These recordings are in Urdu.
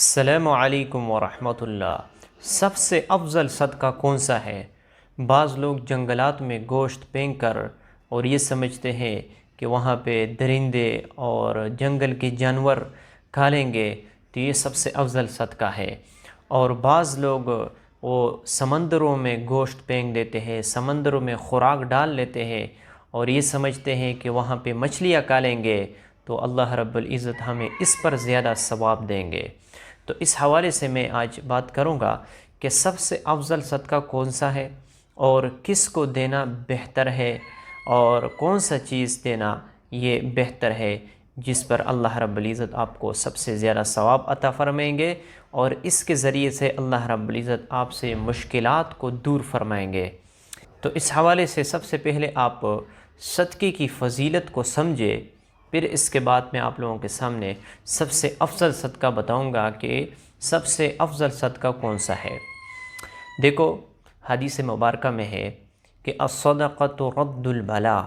السلام علیکم ورحمۃ اللہ۔ سب سے افضل صدقہ کون سا ہے؟ بعض لوگ جنگلات میں گوشت پھینک کر اور یہ سمجھتے ہیں کہ وہاں پہ درندے اور جنگل کے جانور کھا لیں گے تو یہ سب سے افضل صدقہ ہے۔ اور بعض لوگ وہ سمندروں میں گوشت پھینک دیتے ہیں، سمندروں میں خوراک ڈال لیتے ہیں اور یہ سمجھتے ہیں کہ وہاں پہ مچھلیاں کھا لیں گے تو اللہ رب العزت ہمیں اس پر زیادہ ثواب دیں گے۔ تو اس حوالے سے میں آج بات کروں گا کہ سب سے افضل صدقہ کون سا ہے اور کس کو دینا بہتر ہے اور کون سا چیز دینا یہ بہتر ہے جس پر اللہ رب العزت آپ کو سب سے زیادہ ثواب عطا فرمائیں گے اور اس کے ذریعے سے اللہ رب العزت آپ سے مشکلات کو دور فرمائیں گے۔ تو اس حوالے سے سب سے پہلے آپ صدقے کی فضیلت کو سمجھے، پھر اس کے بعد میں آپ لوگوں کے سامنے سب سے افضل صدقہ بتاؤں گا کہ سب سے افضل صدقہ کون سا ہے۔ دیکھو، حدیث مبارکہ میں ہے کہ الصدقۃ رد البلاء،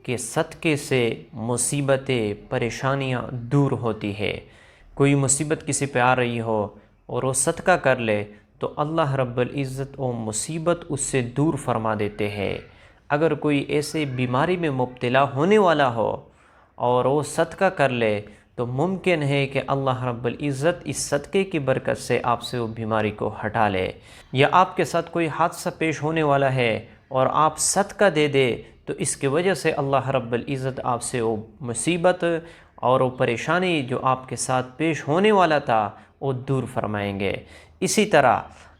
کہ صدقے سے مصیبتیں پریشانیاں دور ہوتی ہے۔ کوئی مصیبت کسی پہ آ رہی ہو اور وہ صدقہ کر لے تو اللہ رب العزت وہ مصیبت اس سے دور فرما دیتے ہیں۔ اگر کوئی ایسے بیماری میں مبتلا ہونے والا ہو اور وہ صدقہ کر لے تو ممکن ہے کہ اللہ رب العزت اس صدقے کی برکت سے آپ سے وہ بیماری کو ہٹا لے۔ یا آپ کے ساتھ کوئی حادثہ پیش ہونے والا ہے اور آپ صدقہ دے دے تو اس کی وجہ سے اللہ رب العزت آپ سے وہ مصیبت اور وہ پریشانی جو آپ کے ساتھ پیش ہونے والا تھا وہ دور فرمائیں گے۔ اسی طرح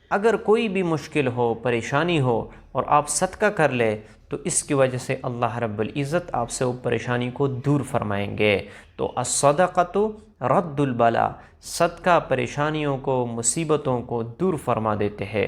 اگر کوئی بھی مشکل ہو، پریشانی ہو اور آپ صدقہ کر لے تو اس کی وجہ سے اللہ رب العزت آپ سے وہ پریشانی کو دور فرمائیں گے۔ تو الصدقۃ رد البلاء، صدقہ پریشانیوں کو، مصیبتوں کو دور فرما دیتے ہیں۔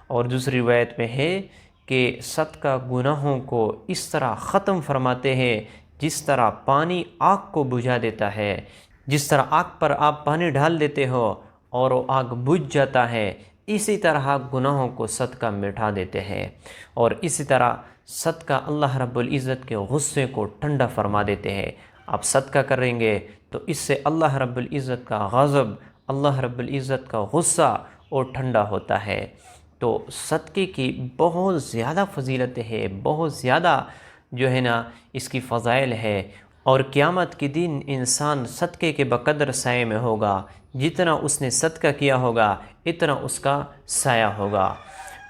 اور دوسری روایت میں ہے کہ صدقہ گناہوں کو اس طرح ختم فرماتے ہیں جس طرح پانی آگ کو بجھا دیتا ہے۔ جس طرح آگ پر آپ پانی ڈال دیتے ہو اور وہ آگ بجھ جاتا ہے، اسی طرح گناہوں کو صدقہ مٹا دیتے ہیں۔ اور اسی طرح صدقہ اللہ رب العزت کے غصے کو ٹھنڈا فرما دیتے ہیں۔ آپ صدقہ کریں گے تو اس سے اللہ رب العزت کا غضب، اللہ رب العزت کا غصہ اور ٹھنڈا ہوتا ہے۔ تو صدقے کی بہت زیادہ فضیلت ہے، بہت زیادہ جو ہے نا اس کی فضائل ہے۔ اور قیامت کے دن انسان صدقے کے بقدر سائے میں ہوگا، جتنا اس نے صدقہ کیا ہوگا اتنا اس کا سایہ ہوگا۔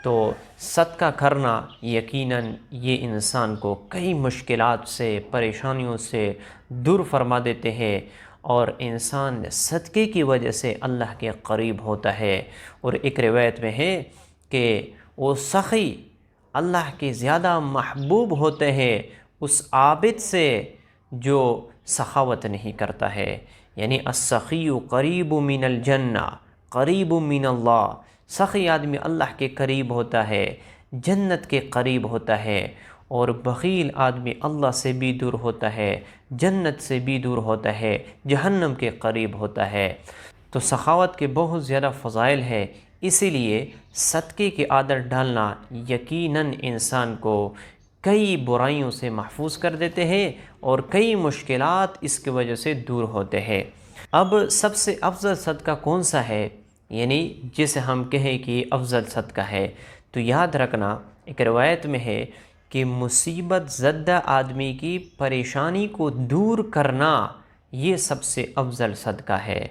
تو صدقہ کرنا یقیناً یہ انسان کو کئی مشکلات سے، پریشانیوں سے دور فرما دیتے ہیں اور انسان صدقے کی وجہ سے اللہ کے قریب ہوتا ہے۔ اور ایک روایت میں ہے کہ وہ سخی اللہ کے زیادہ محبوب ہوتے ہیں اس عابد سے جو سخاوت نہیں کرتا ہے۔ یعنی السخی قریب من الجنہ قریب من اللہ، سخی آدمی اللہ کے قریب ہوتا ہے، جنت کے قریب ہوتا ہے، اور بخیل آدمی اللہ سے بھی دور ہوتا ہے، جنت سے بھی دور ہوتا ہے، جہنم کے قریب ہوتا ہے۔ تو سخاوت کے بہت زیادہ فضائل ہے، اسی لیے صدقے کی عادت ڈالنا یقیناً انسان کو کئی برائیوں سے محفوظ کر دیتے ہیں اور کئی مشکلات اس کی وجہ سے دور ہوتے ہیں۔ اب سب سے افضل صدقہ کون سا ہے، یعنی جسے ہم کہیں کہ افضل صدقہ ہے، تو یاد رکھنا ایک روایت میں ہے کہ مصیبت زدہ آدمی کی پریشانی کو دور کرنا یہ سب سے افضل صدقہ ہے۔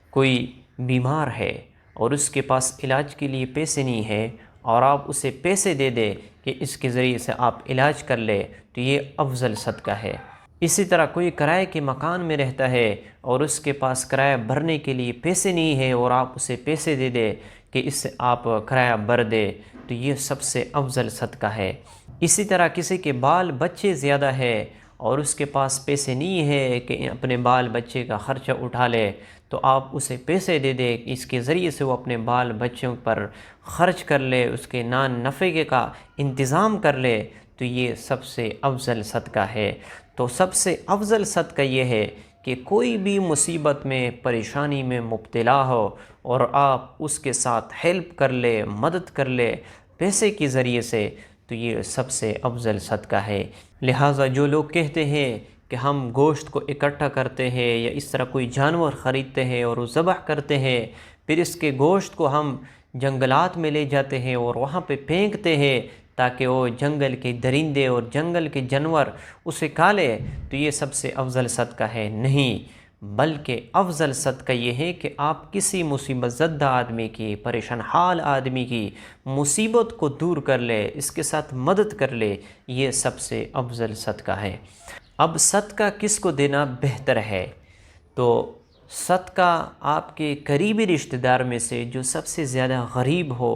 کوئی بیمار ہے اور اس کے پاس علاج کے لیے پیسے نہیں ہے اور آپ اسے پیسے دے دیں کہ اس کے ذریعے سے آپ علاج کر لے تو یہ افضل صدقہ ہے۔ اسی طرح کوئی کرائے کے مکان میں رہتا ہے اور اس کے پاس کرایہ بھرنے کے لیے پیسے نہیں ہے اور آپ اسے پیسے دے دیں کہ اس سے آپ کرایہ بھر دے تو یہ سب سے افضل صدقہ ہے۔ اسی طرح کسی کے بال بچے زیادہ ہے اور اس کے پاس پیسے نہیں ہے کہ اپنے بال بچے کا خرچہ اٹھا لے تو آپ اسے پیسے دے دیں، اس کے ذریعے سے وہ اپنے بال بچوں پر خرچ کر لے، اس کے نفقے کا انتظام کر لے تو یہ سب سے افضل صدقہ ہے۔ تو سب سے افضل صدقہ یہ ہے کہ کوئی بھی مصیبت میں، پریشانی میں مبتلا ہو اور آپ اس کے ساتھ ہیلپ کر لے، مدد کر لے پیسے کے ذریعے سے، تو یہ سب سے افضل صدقہ ہے۔ لہٰذا جو لوگ کہتے ہیں کہ ہم گوشت کو اکٹھا کرتے ہیں یا اس طرح کوئی جانور خریدتے ہیں اور وہ ذبح کرتے ہیں، پھر اس کے گوشت کو ہم جنگلات میں لے جاتے ہیں اور وہاں پہ پھینکتے ہیں تاکہ وہ جنگل کے درندے اور جنگل کے جانور اسے کھا لے، تو یہ سب سے افضل صدقہ ہے؟ نہیں، بلکہ افضل صدقہ یہ ہے کہ آپ کسی مصیبت زدہ آدمی کی، پریشان حال آدمی کی مصیبت کو دور کر لے، اس کے ساتھ مدد کر لے، یہ سب سے افضل صدقہ ہے۔ اب صدقہ کس کو دینا بہتر ہے؟ تو صدقہ آپ کے قریبی رشتہ دار میں سے جو سب سے زیادہ غریب ہو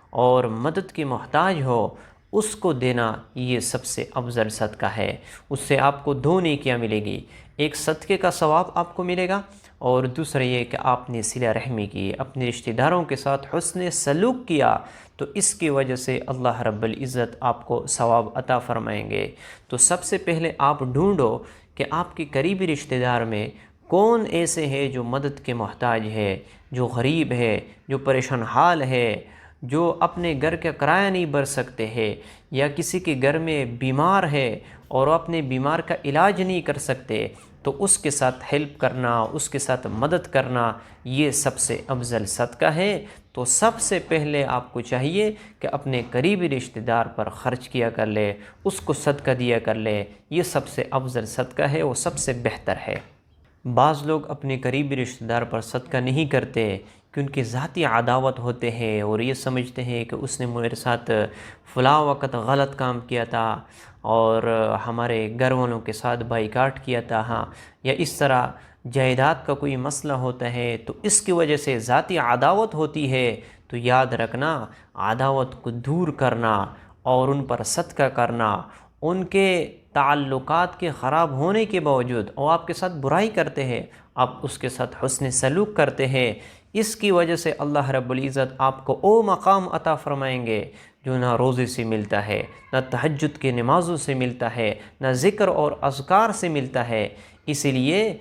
اور مدد کی محتاج ہو، اس کو دینا یہ سب سے افضل صدقہ ہے۔ اس سے آپ کو دو نیکیاں ملے گی، ایک صدقے کا ثواب آپ کو ملے گا، اور دوسرا یہ کہ آپ نے صلہ رحمی کی، اپنے رشتہ داروں کے ساتھ حسن سلوک کیا، تو اس کی وجہ سے اللہ رب العزت آپ کو ثواب عطا فرمائیں گے۔ تو سب سے پہلے آپ ڈھونڈو کہ آپ کے قریبی رشتہ دار میں کون ایسے ہے جو مدد کے محتاج ہے، جو غریب ہے، جو پریشان حال ہے، جو اپنے گھر کا کرایہ نہیں بھر سکتے ہیں، یا کسی کے گھر میں بیمار ہے اور وہ اپنے بیمار کا علاج نہیں کر سکتے، تو اس کے ساتھ ہیلپ کرنا، اس کے ساتھ مدد کرنا، یہ سب سے افضل صدقہ ہے۔ تو سب سے پہلے آپ کو چاہیے کہ اپنے قریبی رشتہ دار پر خرچ کیا کر لے، اس کو صدقہ دیا کر لے، یہ سب سے افضل صدقہ ہے، وہ سب سے بہتر ہے۔ بعض لوگ اپنے قریبی رشتہ دار پر صدقہ نہیں کرتے کہ ان کی ذاتی عداوت ہوتے ہیں اور یہ سمجھتے ہیں کہ اس نے میرے ساتھ فلاں وقت غلط کام کیا تھا اور ہمارے گھر والوں کے ساتھ بائیکاٹ کیا تھا، ہاں، یا اس طرح جائیداد کا کوئی مسئلہ ہوتا ہے، تو اس کی وجہ سے ذاتی عداوت ہوتی ہے۔ تو یاد رکھنا، عداوت کو دور کرنا اور ان پر صدقہ کرنا، ان کے تعلقات کے خراب ہونے کے باوجود وہ آپ کے ساتھ برائی کرتے ہیں، آپ اس کے ساتھ حسن سلوک کرتے ہیں، اس کی وجہ سے اللہ رب العزت آپ کو وہ مقام عطا فرمائیں گے جو نہ روزے سے ملتا ہے، نہ تہجد کے نمازوں سے ملتا ہے، نہ ذکر اور اذکار سے ملتا ہے۔ اسی لیے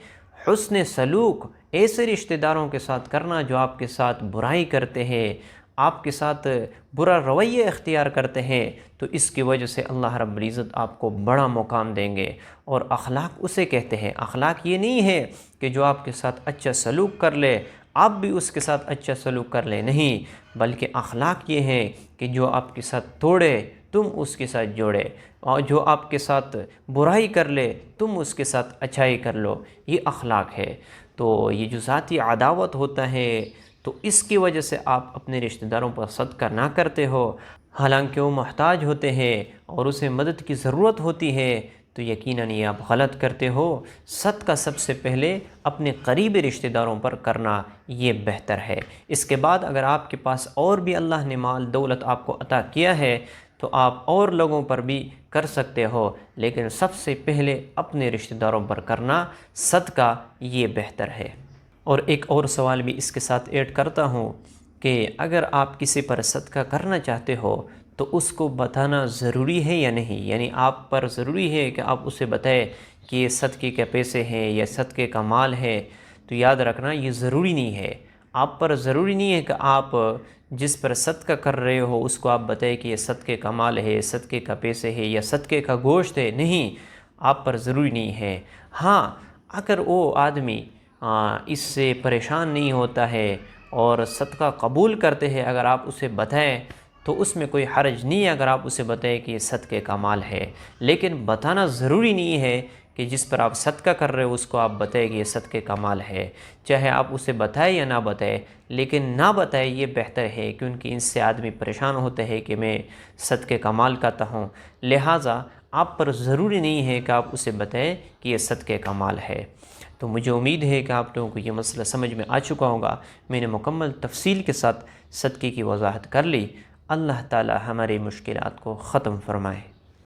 حسن سلوک ایسے رشتہ داروں کے ساتھ کرنا جو آپ کے ساتھ برائی کرتے ہیں، آپ کے ساتھ برا رویہ اختیار کرتے ہیں، تو اس کی وجہ سے اللہ رب العزت آپ کو بڑا مقام دیں گے۔ اور اخلاق اسے کہتے ہیں، اخلاق یہ نہیں ہے کہ جو آپ کے ساتھ اچھا سلوک کر لے آپ بھی اس کے ساتھ اچھا سلوک کر لیں، نہیں، بلکہ اخلاق یہ ہے کہ جو آپ کے ساتھ توڑے تم اس کے ساتھ جوڑے، اور جو آپ کے ساتھ برائی کر لے تم اس کے ساتھ اچھائی کر لو، یہ اخلاق ہے۔ تو یہ جو ذاتی عداوت ہوتا ہے، تو اس کی وجہ سے آپ اپنے رشتہ داروں پر صدقہ نہ کرتے ہو، حالانکہ وہ محتاج ہوتے ہیں اور اسے مدد کی ضرورت ہوتی ہے، تو یقیناً یہ آپ غلط کرتے ہو۔ صدقہ سب سے پہلے اپنے قریبی رشتہ داروں پر کرنا یہ بہتر ہے۔ اس کے بعد اگر آپ کے پاس اور بھی اللہ نے مال دولت آپ کو عطا کیا ہے تو آپ اور لوگوں پر بھی کر سکتے ہو، لیکن سب سے پہلے اپنے رشتہ داروں پر کرنا صدقہ یہ بہتر ہے۔ اور ایک اور سوال بھی اس کے ساتھ ایڈ کرتا ہوں کہ اگر آپ کسی پر صدقہ کرنا چاہتے ہو تو اس کو بتانا ضروری ہے یا نہیں؟ یعنی آپ پر ضروری ہے کہ آپ اسے بتائیں کہ یہ صدقے کے پیسے ہیں یا صدقے کا مال ہے؟ تو یاد رکھنا، یہ ضروری نہیں ہے۔ آپ پر ضروری نہیں ہے کہ آپ جس پر صدقہ کر رہے ہو اس کو آپ بتائیں کہ یہ صدقے کا مال ہے، صدقے کا پیسے ہے یا صدقے کا گوشت ہے، نہیں، آپ پر ضروری نہیں ہے۔ ہاں، اگر وہ آدمی اس سے پریشان نہیں ہوتا ہے اور صدقہ قبول کرتے ہیں، اگر آپ اسے بتائیں تو اس میں کوئی حرج نہیں ہے اگر آپ اسے بتائیں کہ یہ صدقے کا مال ہے، لیکن بتانا ضروری نہیں ہے کہ جس پر آپ صدقہ کر رہے ہو اس کو آپ بتائیں کہ یہ صدقے کا مال ہے، چاہے آپ اسے بتائیں یا نہ بتائیں، لیکن نہ بتائیں یہ بہتر ہے، کیونکہ اس سے آدمی پریشان ہوتا ہے کہ میں صدقے کا مال کہتا ہوں، لہٰذا آپ پر ضروری نہیں ہے کہ آپ اسے بتائیں کہ یہ صدقے کا مال ہے۔ تو مجھے امید ہے کہ آپ لوگوں کو یہ مسئلہ سمجھ میں آ چکا ہوگا، میں نے مکمل تفصیل کے ساتھ صدقے کی وضاحت کر لی۔ اللہ تعالی ہماری مشکلات کو ختم فرمائے۔